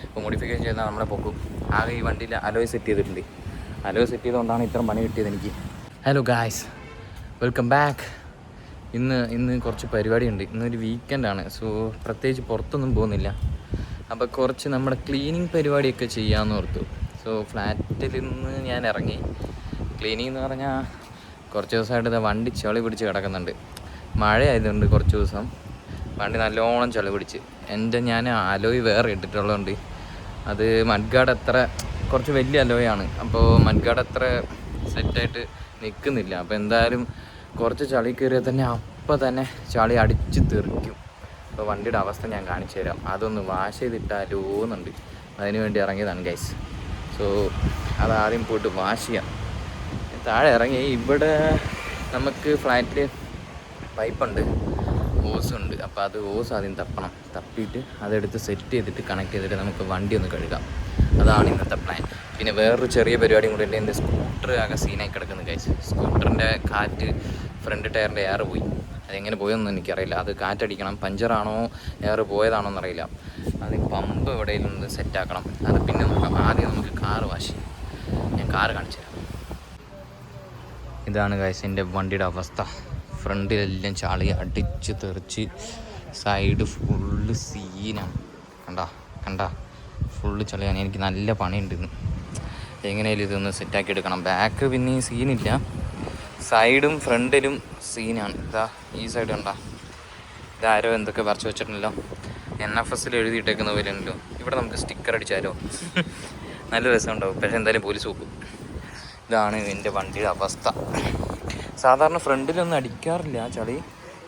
അപ്പോൾ മോഡിഫിക്കേഷൻ ചെയ്താൽ നമ്മളെ പൊക്കും. ആകെ ഈ വണ്ടിയിൽ അലോയ് സെറ്റ് ചെയ്തിട്ടുണ്ട്. അലോയ് സെറ്റ് ചെയ്തുകൊണ്ടാണ് ഇത്ര പണി കിട്ടിയത് എനിക്ക്. Hello guys, welcome back. ഇന്ന് കുറച്ച് പരിപാടിയുണ്ട്. ഇന്നൊരു വീക്കെൻഡാണ്. സോ പ്രത്യേകിച്ച് പുറത്തൊന്നും പോകുന്നില്ല. അപ്പോൾ കുറച്ച് നമ്മുടെ ക്ലീനിങ് പരിപാടിയൊക്കെ ചെയ്യാമെന്ന് ഓർത്തു. സോ ഫ്ലാറ്റിൽ നിന്ന് ഞാൻ ഇറങ്ങി. ക്ലീനിങ് എന്ന് പറഞ്ഞാൽ കുറച്ച് ദിവസമായിട്ട് വണ്ടി ചളി പിടിച്ച് കിടക്കുന്നുണ്ട്. മഴ ആയതുകൊണ്ട് കുറച്ച് ദിവസം വണ്ടി നല്ലോണം ചളി പിടിച്ച്. ഞാൻ അലോയ് വേറെ ഇട്ടിട്ടുള്ളതുകൊണ്ട് അത് മഡ്ഗാർഡ് അത്ര കുറച്ച് വലിയ അലോയാണ്. അപ്പോൾ മഡ്ഗാർഡ് അത്ര സെറ്റായിട്ട് നിൽക്കുന്നില്ല. അപ്പോൾ എന്തായാലും കുറച്ച് ചളി കയറിയാൽ തന്നെ അപ്പം തന്നെ ചളി അടിച്ച് തെറിക്കും. അപ്പോൾ വണ്ടിയുടെ അവസ്ഥ ഞാൻ കാണിച്ചു തരാം. അതൊന്ന് വാഷ് ചെയ്തിട്ടാലോ എന്നുണ്ട്. അതിന് വേണ്ടി ഇറങ്ങിയതാണ് ഗൈസ്. സോ അതാദ്യം പോയിട്ട് വാഷ് ചെയ്യാം. താഴെ ഇറങ്ങി. ഇവിടെ നമുക്ക് ഫ്ലാറ്റിൽ പൈപ്പുണ്ട്, ഓസുണ്ട്. അപ്പോൾ അത് ഓസ് ആദ്യം തപ്പിയിട്ട് അതെടുത്ത് സെറ്റ് ചെയ്തിട്ട് കണക്ട് ചെയ്തിട്ട് നമുക്ക് വണ്ടി ഒന്ന് കഴുകാം. അതാണ് ഇന്നത്തെ പ്ലാൻ. പിന്നെ വേറൊരു ചെറിയ പരിപാടിയും കൂടെ ഉണ്ട്. എൻ്റെ സ്കൂട്ടർ ആകെ സീനായി കിടക്കുന്നു ഗൈസ്. സ്കൂട്ടറിൻ്റെ കാറ്റ് ഫ്രണ്ട് ടയറിൻ്റെ എയർ പോയി. അതെങ്ങനെ പോയെന്നൊന്നും എനിക്കറിയില്ല. അത് കാറ്റടിക്കണം. പഞ്ചറാണോ എയർ പോയതാണോ എന്നറിയില്ല. അത് പമ്പ് എവിടെയെങ്കിലും സെറ്റാക്കണം. അത് പിന്നെ നോക്കാം. ആദ്യം നമുക്ക് കാറ് വാഷ് ചെയ്യാം. ഞാൻ കാറ് കാണിച്ചു തരാം. ഇതാണ് ഗൈസ് എൻ്റെ വണ്ടിയുടെ അവസ്ഥ. ഫ്രണ്ടിലെല്ലാം ചളി അടിച്ച് തെറിച്ച്, സൈഡ് ഫുള്ള് സീനാണ്. കണ്ട ഫുള്ള് ചളിയാണ്. എനിക്ക് നല്ല പണിയുണ്ടെന്ന്. എങ്ങനെയാലും ഇതൊന്ന് സെറ്റാക്കി എടുക്കണം. ബാക്ക് പിന്നെ ഈ സീനില്ല, സൈഡും ഫ്രണ്ടിലും സീനാണ്. ഇതാ ഈ സൈഡ് കണ്ട, ഇതാരോ എന്തൊക്കെ വരച്ച് വെച്ചിട്ടുണ്ടല്ലോ. NFS എഴുതിയിട്ടേക്കുന്ന പോലെ ഉണ്ടല്ലോ. ഇവിടെ നമുക്ക് സ്റ്റിക്കർ അടിച്ചാലോ? നല്ല രസമുണ്ടാവും. പക്ഷേ എന്തായാലും പോലീസ് നോക്കും. ഇതാണ് എൻ്റെ വണ്ടിയുടെ അവസ്ഥ. സാധാരണ ഫ്രണ്ടിലൊന്നും അടിക്കാറില്ല ചളി.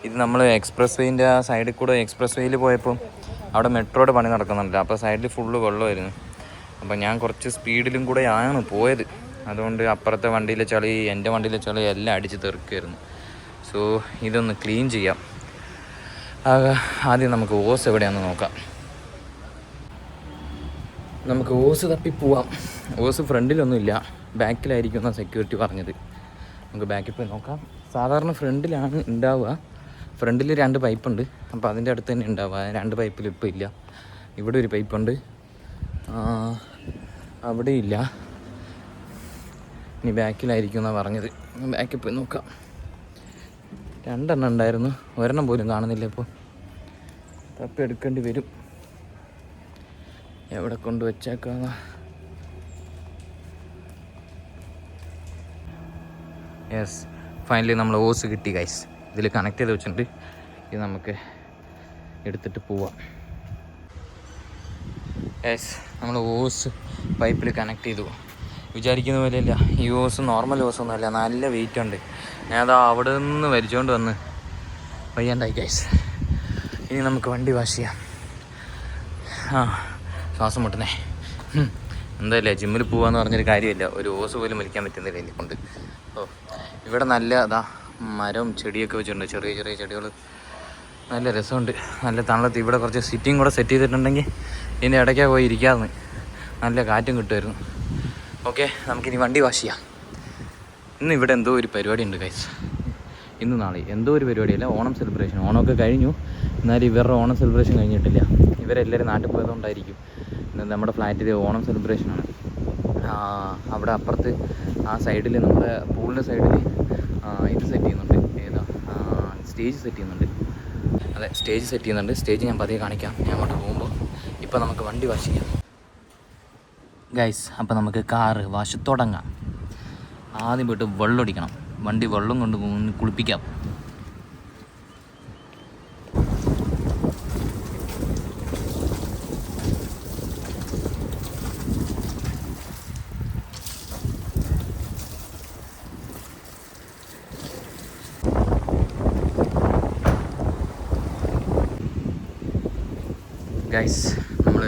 ഇത് നമ്മൾ എക്സ്പ്രസ് വേൻ്റെ ആ സൈഡിൽ കൂടെ എക്സ്പ്രസ് വേയിൽ പോയപ്പോൾ അവിടെ മെട്രോയുടെ പണി നടക്കുന്നുണ്ട്. അപ്പോൾ സൈഡിൽ ഫുള്ള് വെള്ളമായിരുന്നു. അപ്പോൾ ഞാൻ കുറച്ച് സ്പീഡിലും കൂടെ ആണ് പോയത്. അതുകൊണ്ട് അപ്പുറത്തെ വണ്ടിയിലെ ചളി, എൻ്റെ വണ്ടിയിലെ ചളി എല്ലാം അടിച്ച് തെറിക്കുമായിരുന്നു. സോ ഇതൊന്ന് ക്ലീൻ ചെയ്യാം. ആദ്യം നമുക്ക് ഓസ് എവിടെയാണെന്ന് നോക്കാം. നമുക്ക് ഓസ് തപ്പി പോവാം. ഓസ് ഫ്രണ്ടിലൊന്നുമില്ല, ബാക്കിലായിരിക്കും എന്നാണ് സെക്യൂരിറ്റി പറഞ്ഞത്. നമുക്ക് ബാക്കിൽ പോയി നോക്കാം. സാധാരണ ഫ്രണ്ടിലാണ് ഉണ്ടാവുക. ഫ്രണ്ടിൽ 2 പൈപ്പുണ്ട്. അപ്പോൾ അതിൻ്റെ അടുത്ത് തന്നെ ഉണ്ടാവുക. 2 പൈപ്പിൽ ഇപ്പോൾ ഇല്ല. ഇവിടെ ഒരു പൈപ്പുണ്ട്, അവിടെ ഇല്ല. ഇനി ബാക്കിലായിരിക്കും എന്നാണ് പറഞ്ഞത്. ബാക്കിൽ പോയി നോക്കാം. 2 എണ്ണം ഉണ്ടായിരുന്നു, ഒരെണ്ണം പോലും കാണുന്നില്ല. ഇപ്പോൾ തപ്പി എടുക്കേണ്ടി വരും. എവിടെ കൊണ്ട് വെച്ചേക്കാം? യെസ്, ഫൈനലി നമ്മൾ ഓസ് കിട്ടി ഗൈസ്. ഇതിൽ കണക്ട് ചെയ്ത് വെച്ചിട്ടുണ്ട്. ഇത് നമുക്ക് എടുത്തിട്ട് പോവാം. യെസ്, നമ്മൾ ഓസ് പൈപ്പിൽ കണക്ട് ചെയ്തു. വിചാരിക്കുന്ന പോലെയല്ല, ഈ ഓസ് നോർമൽ ഓസൊന്നുമല്ല, നല്ല വെയിറ്റ് ഉണ്ട്. ഞാനത് അവിടെ നിന്ന് വലിച്ചുകൊണ്ട് വന്ന് വയ്യാണ്ടായി ഗൈസ്. ഇനി നമുക്ക് വണ്ടി വാഷ് ചെയ്യാം. ശ്വാസം മുട്ടുന്നേ. എന്തായാലും ജിമ്മിൽ പോകാന്ന് പറഞ്ഞൊരു കാര്യമില്ല. ഒരു ഓസ് പോലും വലിക്കാൻ പറ്റുന്നില്ല എന്നെ കൊണ്ട്. ഓ, ഇവിടെ നല്ല മരവും ചെടിയൊക്കെ വെച്ചിട്ടുണ്ട്. ചെറിയ ചെറിയ ചെടികൾ, നല്ല രസമുണ്ട്. നല്ല തണലത്ത്. ഇവിടെ കുറച്ച് സിറ്റിങ് കൂടെ സെറ്റ് ചെയ്തിട്ടുണ്ടെങ്കിൽ ഇതിൻ്റെ ഇടയ്ക്കാണ് പോയി ഇരിക്കാമെന്ന്. നല്ല കാറ്റും കിട്ടുമായിരുന്നു. ഓക്കെ, നമുക്കിനി വണ്ടി വാഷ് ചെയ്യാം. ഇന്ന് ഇവിടെ എന്തോ ഒരു പരിപാടി ഉണ്ട് ഗൈസ്. ഇന്ന് നാളെ എന്തോ ഒരു പരിപാടിയല്ല, ഓണം സെലിബ്രേഷൻ. ഓണമൊക്കെ കഴിഞ്ഞു, എന്നാലും ഇവരുടെ ഓണം സെലിബ്രേഷൻ കഴിഞ്ഞിട്ടില്ല. ഇവരെല്ലാവരും നാട്ടിൽ പോയതുകൊണ്ടായിരിക്കും നമ്മുടെ ഫ്ലാറ്റിൽ ഓണം സെലിബ്രേഷനാണ്. അവിടെ അപ്പുറത്ത് ആ സൈഡിൽ, നമ്മുടെ പൂളിൻ്റെ സൈഡിൽ ഇത് സെറ്റ് ചെയ്യുന്നുണ്ട്. സ്റ്റേജ് സെറ്റ് ചെയ്യുന്നുണ്ട്. അതെ, സ്റ്റേജ് സെറ്റ് ചെയ്യുന്നുണ്ട്. സ്റ്റേജ് ഞാൻ പതിയെ കാണിക്കാം ഞാൻ അങ്ങോട്ട് പോകുമ്പോൾ. ഇപ്പോൾ നമുക്ക് വണ്ടി വാഷ് ചെയ്യാം ഗൈസ്. അപ്പോൾ നമുക്ക് കാറ് വാഷ് തുടങ്ങാം. ആദ്യം പോയിട്ട് വെള്ളം അടിക്കണം. വണ്ടി വെള്ളം കൊണ്ട് കുളിപ്പിക്കാം. ഗൈസ്, നമ്മൾ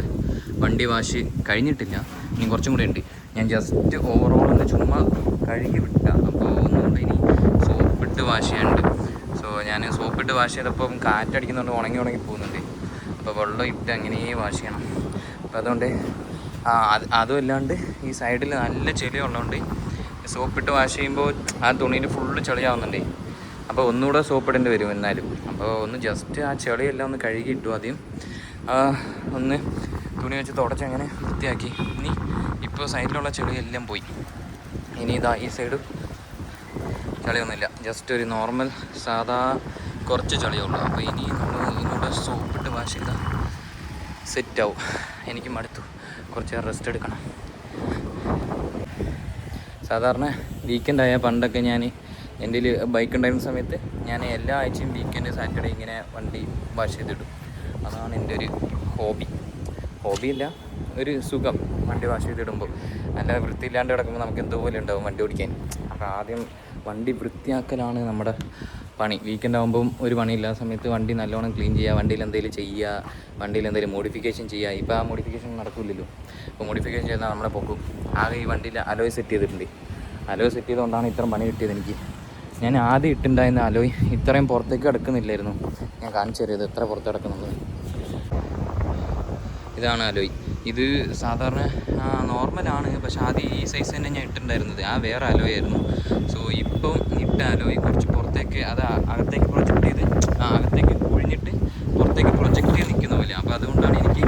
വണ്ടി വാഷ് കഴിഞ്ഞിട്ടില്ല, ഇനി കുറച്ചും കൂടെ ഉണ്ട്. ഞാൻ ജസ്റ്റ് ഓവറോൾ ഒന്ന് ചുമ്മാ കഴുകി വിട്ടാണ്. അപ്പോൾ ഒന്നുകൊണ്ട് ഇനി സോപ്പിട്ട് വാഷ് ചെയ്യാനുണ്ട്. സോ ഞാൻ സോപ്പിട്ട് വാഷ് ചെയ്തപ്പം കാറ്റടിക്കുന്നുണ്ട്, ഉണങ്ങി പോകുന്നുണ്ട്. അപ്പോൾ വെള്ളം ഇട്ട് അങ്ങനെ വാഷ് ചെയ്യണം. അപ്പോൾ അതുകൊണ്ട് അതും അല്ലാണ്ട് ഈ സൈഡിൽ നല്ല ചെളി ഉള്ളതുകൊണ്ട് സോപ്പിട്ട് വാഷ് ചെയ്യുമ്പോൾ ആ തുണിയിൽ ഫുള്ള് ചെളിയാവുന്നുണ്ട്. അപ്പോൾ ഒന്നുകൂടെ സോപ്പിടേണ്ടി വരും എന്നാലും. അപ്പോൾ ഒന്ന് ജസ്റ്റ് ആ ചെളിയെല്ലാം ഒന്ന് കഴുകിയിട്ടു ആദ്യം. ഒന്ന് തുണി വെച്ച് തുടച്ച് അങ്ങനെ വൃത്തിയാക്കി. ഇനി ഇപ്പോൾ സൈഡിലുള്ള ചെളിയെല്ലാം പോയി. ഇനി ഇതാ ഈ സൈഡ് ചളിയൊന്നുമില്ല, ജസ്റ്റ് ഒരു നോർമൽ സാധാ കുറച്ച് ചളിയേ ഉള്ളൂ. അപ്പോൾ ഇനി നമ്മൾ ഇതിനോട് സോപ്പിട്ട് വാഷ് ചെയ്താൽ സെറ്റാവും. എനിക്ക് മടുത്തു, കുറച്ച് റെസ്റ്റ് എടുക്കണം. സാധാരണ വീക്കെൻഡ് ആയ പണ്ടൊക്കെ ഞാൻ എൻ്റെ ബൈക്ക് ഉണ്ടായിരുന്ന സമയത്ത് ഞാൻ എല്ലാ ആഴ്ചയും വീക്കെൻഡ് സാറ്റർഡേ ഇങ്ങനെ വണ്ടി വാഷ് ചെയ്തിടും. അതാണ് എൻ്റെ ഒരു ഹോബിയില്ല, ഒരു സുഖം വണ്ടി വാഷ് ചെയ്തിടുമ്പോൾ. അല്ലാതെ വൃത്തിയില്ലാണ്ട് കിടക്കുമ്പോൾ നമുക്ക് എന്തോപോലെ ഉണ്ടാവും വണ്ടി ഓടിക്കാൻ. അപ്പോൾ ആദ്യം വണ്ടി വൃത്തിയാക്കലാണ് നമ്മുടെ പണി. വീക്കെൻഡ് ആകുമ്പം ഒരു പണിയില്ലാത്ത സമയത്ത് വണ്ടി നല്ലോണം ക്ലീൻ ചെയ്യുക, വണ്ടിയിൽ എന്തെങ്കിലും ചെയ്യുക, വണ്ടിയിൽ എന്തെങ്കിലും മോഡിഫിക്കേഷൻ ചെയ്യുക. ഇപ്പോൾ ആ മോഡിഫിക്കേഷൻ നടക്കില്ലല്ലോ. അപ്പോൾ മോഡിഫിക്കേഷൻ ചെയ്താൽ നമ്മളെ പൊക്കും. ആകെ ഈ വണ്ടിയിൽ അലോയ് സെറ്റ് ചെയ്തിട്ടുണ്ട്. അലോയ് സെറ്റ് ചെയ്തുകൊണ്ടാണ് ഇത്രയും പണി കിട്ടിയത് എനിക്ക്. ഞാൻ ആദ്യം ഇട്ടുണ്ടായിരുന്ന അലോയ് ഇത്രയും പുറത്തേക്ക് കിടക്കുന്നില്ലായിരുന്നു. ഞാൻ കാണിച്ചു തരുന്നത് എത്ര പുറത്ത് കിടക്കുന്നുണ്ട്. ഇതാണ് അലോയ്. ഇത് സാധാരണ നോർമലാണ്, പക്ഷേ ആദ്യം ഈ സൈസ് തന്നെ ഞാൻ ഇട്ടിട്ടുണ്ടായിരുന്നത്. ആ വേറെ അലോയ് ആയിരുന്നു. സോ ഇപ്പം ഇട്ട അലോയ് കുറച്ച് പുറത്തേക്ക്, അത് അകത്തേക്ക് പ്രൊജക്റ്റ് ചെയ്ത് അകത്തേക്ക് കുഴിഞ്ഞിട്ട് പുറത്തേക്ക് പ്രൊജക്റ്റ് ചെയ്ത് നിൽക്കുന്ന പോലെ. അപ്പോൾ അതുകൊണ്ടാണ് എനിക്ക്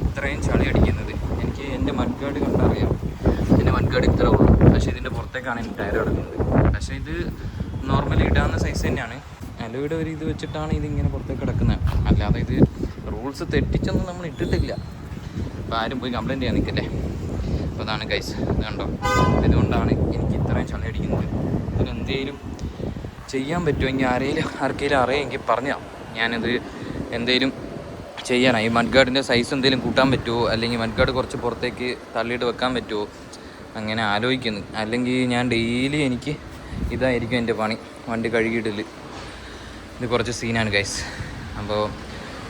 ഇത്രയും ചളി അടിക്കുന്നത്. എനിക്ക് എൻ്റെ മഡ്ഗാർഡ് കണ്ടറിയാം, എൻ്റെ മഡ്ഗാർഡ് ഇത്ര ഉള്ളൂ, പക്ഷേ ഇതിൻ്റെ പുറത്തേക്കാണ് എനിക്ക് ടയർ കിടക്കുന്നത്. പക്ഷേ ഇത് നോർമലി ഇടാവുന്ന സൈസ് തന്നെയാണ്. അലോയുടെ ഒരു ഇത് വെച്ചിട്ടാണ് ഇതിങ്ങനെ പുറത്തേക്ക് കിടക്കുന്നത്. അല്ലാതെ ഇത് റൂൾസ് തെറ്റിച്ചൊന്നും നമ്മൾ ഇട്ടിട്ടില്ല. അപ്പോൾ ആരും പോയി കംപ്ലയിൻറ്റ് ചെയ്യാൻ നിൽക്കല്ലേ. അപ്പോൾ അതാണ് ഗൈസ്, ഇത് കണ്ടോ, ഇതുകൊണ്ടാണ് എനിക്ക് ഇത്രയും ചളി അടിക്കുന്നത്. ഇതിനെന്തെങ്കിലും ചെയ്യാൻ പറ്റുമെങ്കിൽ ആർക്കെങ്കിലും അറിയാമെങ്കിൽ പറഞ്ഞാൽ ഞാനത് എന്തെങ്കിലും ചെയ്യാനാണ്. ഈ മഡ്ഗാർഡിൻ്റെ സൈസ് എന്തെങ്കിലും കൂട്ടാൻ പറ്റുമോ, അല്ലെങ്കിൽ മഡ്ഗാർഡ് കുറച്ച് പുറത്തേക്ക് തള്ളിയിട്ട് വെക്കാൻ പറ്റുമോ, അങ്ങനെ ആലോചിക്കുന്നു. അല്ലെങ്കിൽ ഞാൻ ഡെയിലി എനിക്ക് ഇതായിരിക്കും എൻ്റെ പണി, വണ്ടി കഴുകിയിട്ടില്ല. ഇത് കുറച്ച് സീനാണ് ഗൈസ്. അപ്പോൾ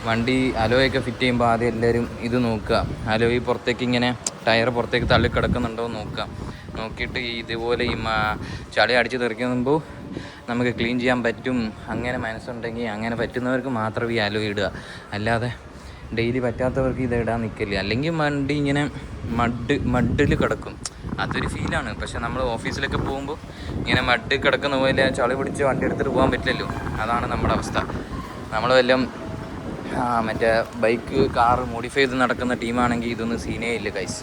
വണ്ടി അലോയൊക്കെ ഫിറ്റ് ചെയ്യുമ്പോൾ ആദ്യം എല്ലാവരും ഇത് നോക്കുക. അലോയ് പുറത്തേക്ക് ഇങ്ങനെ ടയർ പുറത്തേക്ക് തള്ളി കിടക്കുന്നുണ്ടോ എന്ന് നോക്കുക. നോക്കിയിട്ട് ഇതുപോലെ ഈ ചളി അടിച്ച് തെറിക്കുമ്പോൾ നമുക്ക് ക്ലീൻ ചെയ്യാൻ പറ്റും. അങ്ങനെ മനസ്സുണ്ടെങ്കിൽ അങ്ങനെ പറ്റുന്നവർക്ക് മാത്രം ഈ അലോയ് ഇടുക. അല്ലാതെ ഡെയിലി പറ്റാത്തവർക്ക് ഇത് ഇടാൻ നിൽക്കില്ല. അല്ലെങ്കിൽ വണ്ടി ഇങ്ങനെ മഡിൽ കിടക്കും. അതൊരു ഫീലാണ്. പക്ഷെ നമ്മൾ ഓഫീസിലൊക്കെ പോകുമ്പോൾ ഇങ്ങനെ മഡ് കിടക്കുന്ന പോലെ ചളി പിടിച്ച് വണ്ടി എടുത്തിട്ട് പോകാൻ പറ്റില്ലല്ലോ. അതാണ് നമ്മുടെ അവസ്ഥ. നമ്മൾ വല്ലതും മറ്റേ ബൈക്ക് കാറ് മോഡിഫൈ ചെയ്ത് നടക്കുന്ന ടീമാണെങ്കിൽ ഇതൊന്നും സീനേ ഇല്ല ഗൈസ്.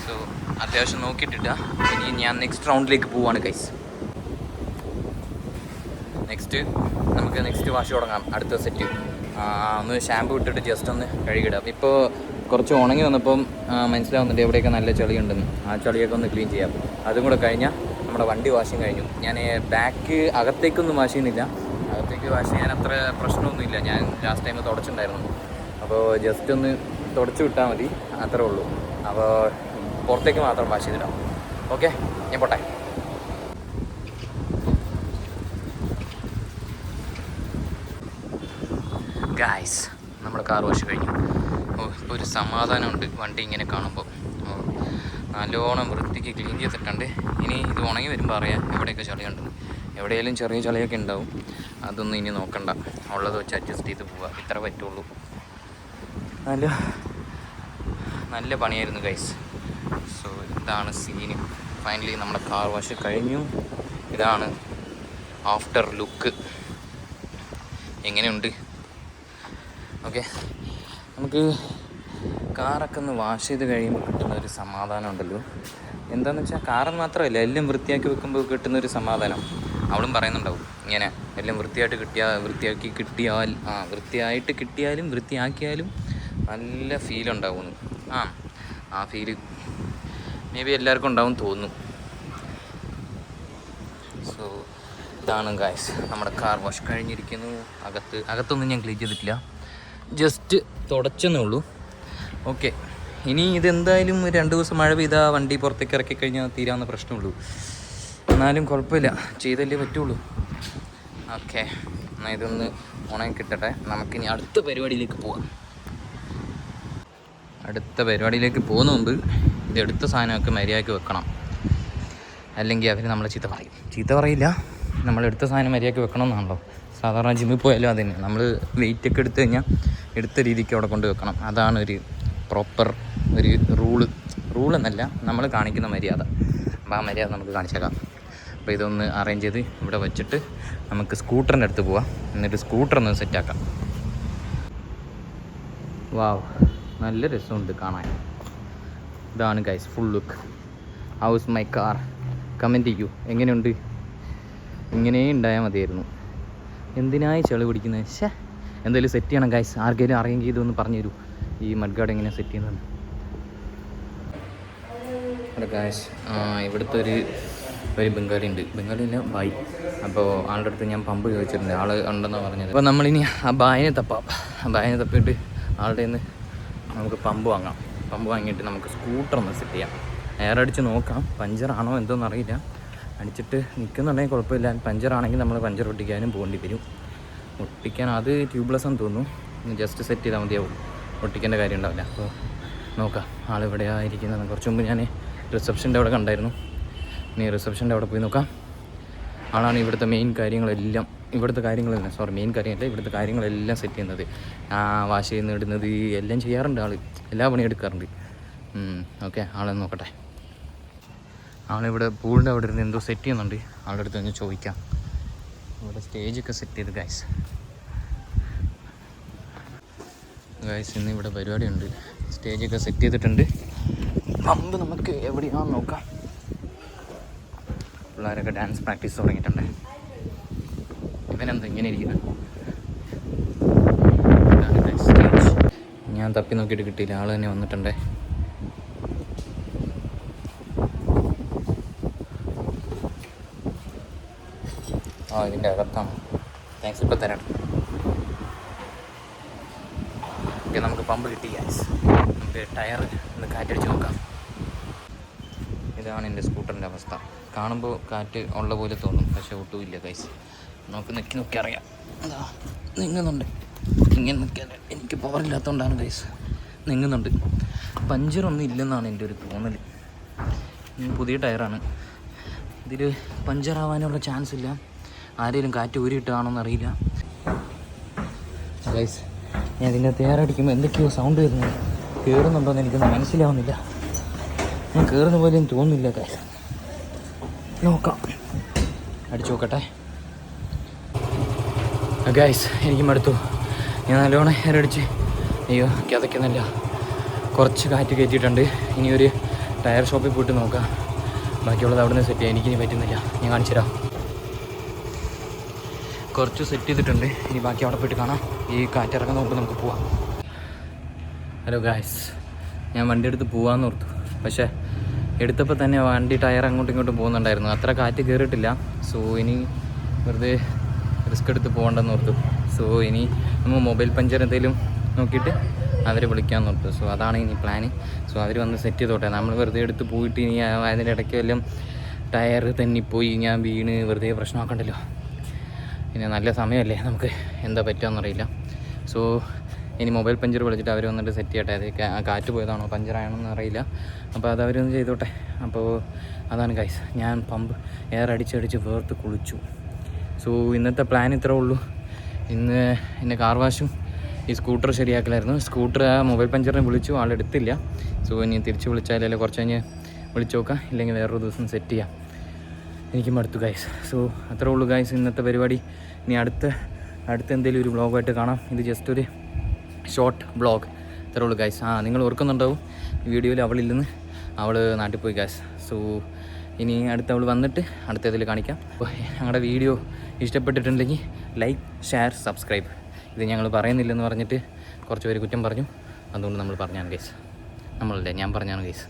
സോ അത്യാവശ്യം നോക്കിയിട്ടിട്ടാ. ഇനി ഞാൻ നെക്സ്റ്റ് റൗണ്ടിലേക്ക് പോവാണ് ഗൈസ്. നെക്സ്റ്റ് വാഷ് തുടങ്ങാം. അടുത്ത സെറ്റ് ഒന്ന് ഷാമ്പു ഇട്ടിട്ട് ജസ്റ്റ് ഒന്ന് കഴുകിയിടാം. ഇപ്പോൾ കുറച്ച് ഉണങ്ങി വന്നപ്പം മനസ്സിലാവുന്നുണ്ട് എവിടെയൊക്കെ നല്ല ചളിയുണ്ടെന്ന്. ആ ചളിയൊക്കെ ഒന്ന് ക്ലീൻ ചെയ്യാം. അതും കൂടെ കഴിഞ്ഞാൽ നമ്മുടെ വണ്ടി വാഷിങ് കഴിഞ്ഞു. ഞാൻ ബാക്ക് അകത്തേക്കൊന്നും വാഷ് ചെയ്യുന്നില്ല. അകത്തേക്ക് വാഷ് ചെയ്യാൻ അത്ര പ്രശ്നമൊന്നുമില്ല. ഞാൻ ലാസ്റ്റ് ടൈം തുടച്ചിട്ടുണ്ടായിരുന്നു. അപ്പോൾ ജസ്റ്റ് ഒന്ന് തുടച്ച് വിട്ടാൽ മതി, അത്രേ ഉള്ളൂ. അപ്പോൾ പുറത്തേക്ക് മാത്രം വാഷ് ചെയ്തിടാം. ഓക്കെ, ഞാൻ പോട്ടെ. ഗായ്സ്, നമ്മുടെ കാർ വാഷ് കഴിഞ്ഞു. ഇപ്പോൾ ഒരു സമാധാനമുണ്ട് വണ്ടി ഇങ്ങനെ കാണുമ്പോൾ. നല്ലോണം വൃത്തിക്ക് ക്ലീൻ ചെയ്തിട്ടുണ്ട്. ഇനി ഇത് ഉണങ്ങി വരുമ്പോൾ അറിയാം എവിടെയൊക്കെ ചളിയുണ്ടെന്ന്. എവിടെയെങ്കിലും ചെറിയ ചളിയൊക്കെ ഉണ്ടാവും. അതൊന്നും ഇനി നോക്കണ്ട, ഉള്ളത് വെച്ച് അഡ്ജസ്റ്റ് ചെയ്ത് പോവുക. ഇത്ര പറ്റുള്ളൂ. നല്ല പണിയായിരുന്നു ഗൈസ്. സോ ഇതാണ് സീന്. ഫൈനലി നമ്മുടെ കാർ വാഷ് കഴിഞ്ഞു. ഇതാണ് ആഫ്റ്റർ ലുക്ക്. എങ്ങനെയുണ്ട്? ഓക്കെ, നമുക്ക് കാറൊക്കെ ഒന്ന് വാഷ് ചെയ്ത് കഴിയുമ്പോൾ കിട്ടുന്നൊരു സമാധാനം ഉണ്ടല്ലോ. എന്താണെന്ന് വെച്ചാൽ കാറെന്ന് മാത്രമല്ല, എല്ലാം വൃത്തിയാക്കി വെക്കുമ്പോൾ കിട്ടുന്നൊരു സമാധാനം. അവളും പറയുന്നുണ്ടാവും ഇങ്ങനെ എല്ലാം വൃത്തിയായിട്ട് കിട്ടിയാലും വൃത്തിയാക്കിയാലും നല്ല ഫീലുണ്ടാവുമെന്ന്. ആ ഫീല് മേ ബി എല്ലാവർക്കും ഉണ്ടാവും തോന്നുന്നു. സോ ഇതാണ് ഗായ്സ്, നമ്മുടെ കാർ വാഷ് കഴിഞ്ഞിരിക്കുന്നു. അകത്തൊന്നും ഞാൻ ക്ലീൻ ചെയ്തിട്ടില്ല, ജസ്റ്റ് തുടച്ചെന്നേ ഉള്ളൂ. ഓക്കെ, ഇനി ഇതെന്തായാലും 2 ദിവസം മഴ പെയ്താൽ വണ്ടി പുറത്തേക്ക് ഇറക്കി കഴിഞ്ഞാൽ തീരാവുന്ന പ്രശ്നമുള്ളൂ. എന്നാലും കുഴപ്പമില്ല, ചെയ്തല്ലേ പറ്റുള്ളൂ. ഓക്കെ, എന്നാൽ ഇതൊന്ന് ഉണങ്ങി കിട്ടട്ടെ. നമുക്കിനി അടുത്ത പരിപാടിയിലേക്ക് പോവാം. അടുത്ത പരിപാടിയിലേക്ക് പോകുന്ന മുമ്പ് ഇതെടുത്ത സാധനമൊക്കെ മര്യാദയ്ക്ക് വെക്കണം. അല്ലെങ്കിൽ അവർ നമ്മളെ ചീത്ത പറയില്ല. നമ്മളെടുത്ത സാധനം മര്യാദയ്ക്ക് വെക്കണം എന്നാണല്ലോ. സാധാരണ ജിമ്മിൽ പോയാലും അത് തന്നെ. നമ്മൾ വെയിറ്റൊക്കെ എടുത്തു കഴിഞ്ഞാൽ എടുത്ത രീതിക്ക് അവിടെ കൊണ്ട് വെക്കണം. അതാണ് ഒരു പ്രോപ്പർ ഒരു റൂളെന്നല്ല, നമ്മൾ കാണിക്കുന്ന മര്യാദ. അപ്പോൾ ആ മര്യാദ നമുക്ക് കാണിച്ചേക്കാം. അപ്പോൾ ഇതൊന്ന് അറേഞ്ച് ചെയ്ത് ഇവിടെ വെച്ചിട്ട് നമുക്ക് സ്കൂട്ടറിൻ്റെ അടുത്ത് പോവാം. എന്നിട്ട് സ്കൂട്ടർ ഒന്ന് സെറ്റാക്കാം. വാവ്, നല്ല രസമുണ്ട് കാണാൻ. ഇതാണ് guys full look. House my car. Comment ചെയ്യൂ എങ്ങനെയുണ്ട്. ഇങ്ങനെ ഉണ്ടായാൽ മതിയായിരുന്നു. എന്തിനായി ചെളി പിടിക്കുന്നത്? ശേ, എന്തായാലും സെറ്റ് ചെയ്യണം ഗൈസ്. ആർക്കെങ്കിലും അറിയെങ്കിൽ ഇതൊന്ന് പറഞ്ഞു തരൂ, ഈ മഡ് ഗാർഡ് എങ്ങനെയാണ് സെറ്റ് ചെയ്യുന്നത്. അവിടെ ഗൈസ് ഇവിടുത്തെ ഒരു ബംഗാളി ഉണ്ട്. ബംഗാളിയില്ല, ബായ്. അപ്പോൾ ആളുടെ അടുത്ത് ഞാൻ പമ്പ് ചോദിച്ചിട്ടുണ്ട്, ആൾ ഉണ്ടെന്നാണ് പറഞ്ഞത്. അപ്പോൾ നമ്മളിനി ആ ബായിനെ തപ്പാം. ആ ബായിനെ തപ്പിയിട്ട് ആളുടെ നിന്ന് നമുക്ക് പമ്പ് വാങ്ങാം. പമ്പ് വാങ്ങിയിട്ട് നമുക്ക് സ്കൂട്ടർ ഒന്ന് സെറ്റ് ചെയ്യാം. എയർ അടിച്ച് നോക്കാം, പഞ്ചറാണോ എന്തോന്ന് അറിയില്ല. അടിച്ചിട്ട് നിൽക്കുന്നുണ്ടെങ്കിൽ കുഴപ്പമില്ല. പഞ്ചറാണെങ്കിൽ നമ്മൾ പഞ്ചർ ഒട്ടിക്കാനും പോകേണ്ടി വരും. ഒട്ടിക്കാൻ അത് ട്യൂബ്ലെസ് എന്ന് തോന്നുന്നു. ജസ്റ്റ് സെറ്റ് ചെയ്താൽ മതിയാവും, ഒട്ടിക്കേണ്ട കാര്യം ഉണ്ടാവില്ല. അപ്പോൾ നോക്കാം ആളിവിടെയാണ് ഇരിക്കുന്നത്. കുറച്ച് മുമ്പ് ഞാൻ റിസപ്ഷൻ്റെ അവിടെ കണ്ടായിരുന്നു. ഇനി റിസപ്ഷൻ്റെ അവിടെ പോയി നോക്കാം. ആളാണ് ഇവിടുത്തെ മെയിൻ കാര്യങ്ങളെല്ലാം, ഇവിടുത്തെ കാര്യങ്ങളെല്ലാം സെറ്റ് ചെയ്യുന്നത്. വാഷ് ചെയ്യുന്ന ഇടുന്നത് എല്ലാം ചെയ്യാറുണ്ട് ആൾ. എല്ലാ പണിയും എടുക്കാറുണ്ട്. ഓക്കെ, ആളെ നോക്കട്ടെ. ആളിവിടെ പൂളിൻ്റെ അവിടെ ഇരുന്ന് എന്തോ സെറ്റ് ചെയ്യുന്നുണ്ട്. ആളുടെ അടുത്ത് ഒന്ന് ചോദിക്കാം. ഇവിടെ സ്റ്റേജൊക്കെ സെറ്റ് ചെയ്ത് ഗൈസ് ഇന്ന് ഇവിടെ പരിപാടിയുണ്ട്. സ്റ്റേജൊക്കെ സെറ്റ് ചെയ്തിട്ടുണ്ട്. പമ്പ് നമുക്ക് എവിടെയാണെന്ന് നോക്കാം. പിള്ളേരൊക്കെ ഡാൻസ് പ്രാക്ടീസ് തുടങ്ങിയിട്ടുണ്ട്. ഇവനെന്താ ഇങ്ങനെ ഇരിക്കുന്നത്? സ്റ്റേജ് ഞാൻ തപ്പി നോക്കിയിട്ട് കിട്ടിയില്ല. ആൾ തന്നെ വന്നിട്ടുണ്ടേ. ഇതിൻ്റെ അകത്താണ്. താങ്ക്സ്, ഇപ്പോൾ തരാം. ഓക്കെ, നമുക്ക് പമ്പ് കിട്ടി ഗൈസ്. നമുക്ക് ടയർ ഒന്ന് കാറ്റടിച്ച് നോക്കാം. ഇതാണ് എൻ്റെ സ്കൂട്ടറിൻ്റെ അവസ്ഥ. കാണുമ്പോൾ കാറ്റ് ഉള്ള പോലെ തോന്നും, പക്ഷേ ഒട്ടുമില്ല ഗൈസ്. നമുക്ക് നോക്കി അറിയാം. എന്താ നീങ്ങുന്നുണ്ട്. ഇങ്ങനെ നിൽക്കാൻ എനിക്ക് പവറില്ലാത്തതുകൊണ്ടാണ് ഗൈസ് നീങ്ങുന്നുണ്ട്. പഞ്ചറൊന്നും ഇല്ലെന്നാണ് എൻ്റെ ഒരു തോന്നൽ. പുതിയ ടയറാണ്. ഇതിൽ പഞ്ചറാവാനുള്ള ചാൻസ് ഇല്ല. ആരെങ്കിലും കാറ്റ് ഊരിയിട്ടാണോന്ന് അറിയില്ല ഗൈസ്. ഞാൻ ഇതിൻ്റെ തയ്യാറടിക്കുമ്പോൾ എന്തൊക്കെയോ സൗണ്ട് വരുന്നത്. കയറുന്നുണ്ടോയെന്ന് എനിക്കൊന്നും മനസ്സിലാവുന്നില്ല. ഞാൻ കയറുന്ന പോലെയും തോന്നുന്നില്ല ഗൈസ്. നോക്കാം, അടിച്ചു നോക്കട്ടെ ഗൈസ്. എനിക്ക് മടുത്തു. ഞാൻ നല്ലോണം എയറടിച്ച് അയ്യോ കിതയ്ക്കുന്നില്ല. കുറച്ച് കാറ്റ് കയറ്റിയിട്ടുണ്ട്. ഇനി ഒരു ടയർ ഷോപ്പിൽ പോയിട്ട് നോക്കാം. ബാക്കിയുള്ളത് അവിടെ നിന്ന് സെറ്റ് ചെയ്യാൻ എനിക്കിനി പറ്റുന്നില്ല. ഞാൻ കാണിച്ചു തരാം. കുറച്ച് സെറ്റ് ചെയ്തിട്ടുണ്ട്. ഇനി ബാക്കി അവിടെ പോയിട്ട് കാണാം. ഈ കാറ്റിറങ്ങുന്ന മുമ്പ് നമുക്ക് പോവാം. ഹലോ ഗായ്സ്, ഞാൻ വണ്ടി എടുത്ത് പോകാമെന്ന് ഓർത്തു. പക്ഷേ എടുത്തപ്പോൾ തന്നെ വണ്ടി ടയർ അങ്ങോട്ടും ഇങ്ങോട്ടും പോകുന്നുണ്ടായിരുന്നു. അത്ര കാറ്റ് കയറിയിട്ടില്ല. സോ ഇനി വെറുതെ റിസ്ക് എടുത്ത് പോകണ്ടെന്ന് ഓർത്തു. സോ ഇനി നമ്മൾ മൊബൈൽ പഞ്ചർ എന്തെങ്കിലും നോക്കിയിട്ട് അവരെ വിളിക്കാമെന്ന് ഓർത്തു. സോ അതാണ് ഇനി പ്ലാന്. സോ അവർ വന്ന് സെറ്റ് ചെയ്തോട്ടെ. നമ്മൾ വെറുതെ എടുത്ത് പോയിട്ട് ഇനി അതിൻ്റെ ഇടയ്ക്ക് വല്ലതും ടയർ തെന്നിപ്പോയി ഞാൻ വീണ് വെറുതെ പ്രശ്നമാക്കണ്ടല്ലോ. പിന്നെ നല്ല സമയമല്ലേ, നമുക്ക് എന്താ പറ്റുകയെന്നറിയില്ല. സോ ഇനി മൊബൈൽ പഞ്ചർ വിളിച്ചിട്ട് അവർ വന്നിട്ട് സെറ്റ് ചെയ്യട്ടെ. അത് കാറ്റ് പോയതാണോ പഞ്ചറാണോന്ന് അറിയില്ല. അപ്പോൾ അത് അവരൊന്ന് ചെയ്തോട്ടെ. അപ്പോൾ അതാണ് ഗൈസ്. ഞാൻ പമ്പ് എയർ അടിച്ചടിച്ച് വേർത്ത് കുളിച്ചു. സോ ഇന്നത്തെ പ്ലാൻ ഇത്രേ ഉള്ളൂ. ഇന്ന് എൻ്റെ കാർ വാഷും ഈ സ്കൂട്ടർ ശരിയാക്കലായിരുന്നു. സ്കൂട്ടർ മൊബൈൽ പഞ്ചറിനെ വിളിച്ചു, ആളെടുത്തില്ല. സോ ഇനി തിരിച്ച് വിളിച്ചാലല്ലേ കുറച്ച് കഴിഞ്ഞ് വിളിച്ചു നോക്കാം. ഇല്ലെങ്കിൽ വേറൊരു ദിവസം സെറ്റ് ചെയ്യാം. എനിക്ക് മടുത്തു ഗൈസ്. സോ അത്രേ ഉള്ളൂ ഗൈസ് ഇന്നത്തെ പരിപാടി. ഇനി അടുത്ത എന്തെങ്കിലും ഒരു വ്ളോഗായിട്ട് കാണാം. ഇത് ജസ്റ്റ് ഒരു ഷോർട്ട് വ്ളോഗ്. അത്രേ ഉള്ളൂ ഗൈസ്. നിങ്ങൾ ഓർക്കുന്നുണ്ടാവും ഈ വീഡിയോയിൽ അവളില്ലെന്ന്. അവൾ നാട്ടിൽ പോയി ഗൈസ്. സോ ഇനി അടുത്ത അവൾ വന്നിട്ട് അടുത്തതിൽ കാണിക്കാം. അപ്പോൾ ഞങ്ങളുടെ വീഡിയോ ഇഷ്ടപ്പെട്ടിട്ടുണ്ടെങ്കിൽ ലൈക്ക്, ഷെയർ, സബ്സ്ക്രൈബ്. ഇത് ഞങ്ങൾ പറയുന്നില്ലെന്ന് പറഞ്ഞിട്ട് കുറച്ച് പേര് കുറ്റം പറഞ്ഞു. അതുകൊണ്ട് നമ്മൾ പറഞ്ഞാണ് ഗൈസ്. നമ്മളല്ലേ, ഞാൻ പറഞ്ഞാണ് ഗൈസ്.